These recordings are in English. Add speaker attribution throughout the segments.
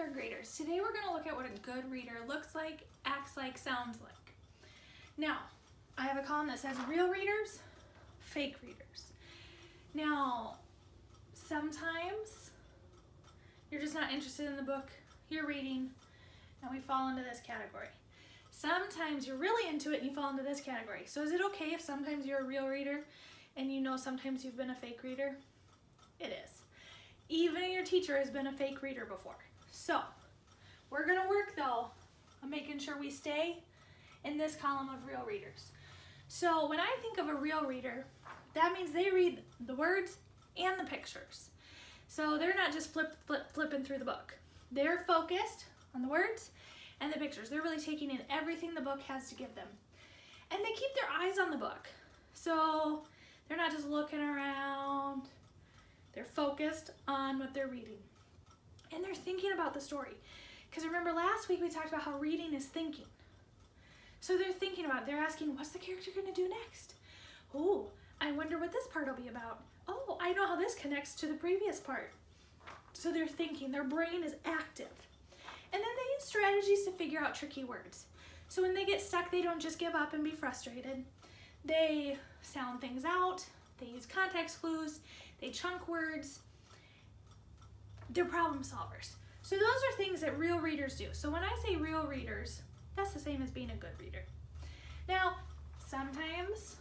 Speaker 1: third graders. Today we're going to look at what a good reader looks like, acts like, sounds like. Now, I have a column that says real readers, fake readers. Now, sometimes you're just not interested in the book you're reading, and we fall into this category. Sometimes you're really into it and you fall into this category. So is it okay if sometimes you're a real reader and you know sometimes you've been a fake reader? It is. Even your teacher has been a fake reader before. So we're gonna work though on making sure we stay in this column of real readers. So when I think of a real reader, that means they read the words and the pictures. So they're not just flipping through the book. They're focused on the words and the pictures. They're really taking in everything the book has to give them. And they keep their eyes on the book. So they're not just looking around. They're focused on what they're reading. And they're thinking about the story. Because remember last week we talked about how reading is thinking. So they're thinking about it. They're asking, what's the character going to do next? Oh, I wonder what this part will be about. Oh, I know how this connects to the previous part. So they're thinking. Their brain is active. And then they use strategies to figure out tricky words. So when they get stuck, they don't just give up and be frustrated. They sound things out. They use context clues. They chunk words. They're problem solvers. So those are things that real readers do. So when I say real readers, that's the same as being a good reader. Now, sometimes,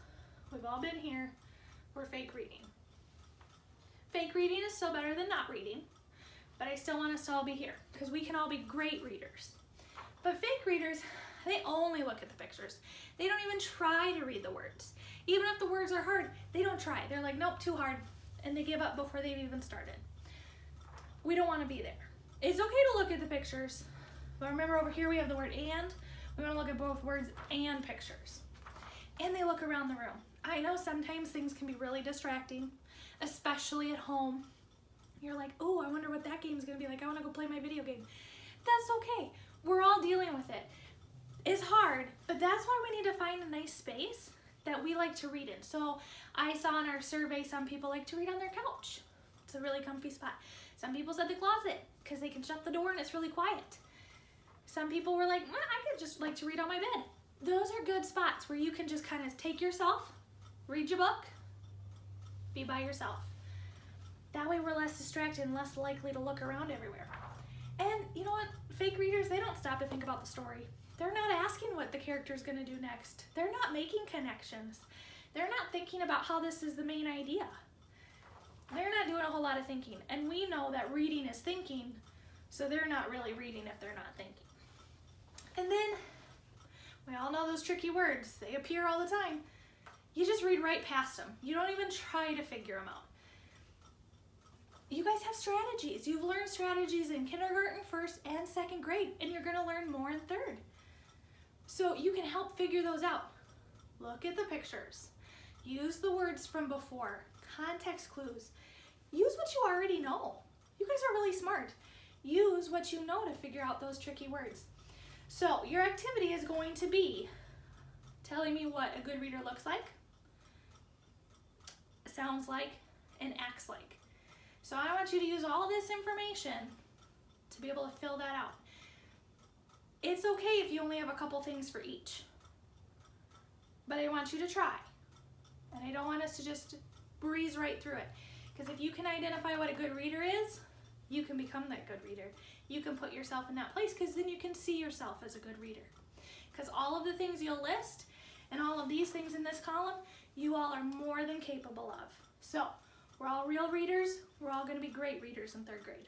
Speaker 1: we've all been here, we're fake reading. Fake reading is still better than not reading, but I still want us to all be here because we can all be great readers. But fake readers, they only look at the pictures. They don't even try to read the words. Even if the words are hard, they don't try. They're like, nope, too hard. And they give up before they've even started. We don't want to be there. It's okay to look at the pictures, but remember over here we have the word and. We want to look at both words and pictures. And they look around the room. I know sometimes things can be really distracting, especially at home. You're like, oh, I wonder what that game's going to be like. I want to go play my video game. That's okay. We're all dealing with it. It's hard, but that's why we need to find a nice space that we like to read in. So I saw in our survey some people like to read on their couch. It's a really comfy spot. Some people said the closet because they can shut the door and it's really quiet. Some people were like, I could just like to read on my bed. Those are good spots where you can just kind of take yourself, read your book, be by yourself. That way we're less distracted and less likely to look around everywhere. And you know what? Fake readers, they don't stop to think about the story. They're not asking what the character's going to do next. They're not making connections. They're not thinking about how this is the main idea. They're not doing a whole lot of thinking. And we know that reading is thinking, so they're not really reading if they're not thinking. And then, we all know those tricky words. They appear all the time. You just read right past them. You don't even try to figure them out. You guys have strategies. You've learned strategies in kindergarten, first, and second grade, and you're going to learn more in third. So you can help figure those out. Look at the pictures. Use the words from before. Context clues. Use what you already know. You guys are really smart. Use what you know to figure out those tricky words. So your activity is going to be telling me what a good reader looks like, sounds like, and acts like. So I want you to use all this information to be able to fill that out. It's okay if you only have a couple things for each, but I want you to try. And I don't want us to just breeze right through it. Because if you can identify what a good reader is, you can become that good reader. You can put yourself in that place because then you can see yourself as a good reader. Because all of the things you'll list and all of these things in this column, you all are more than capable of. So we're all real readers. We're all going to be great readers in third grade.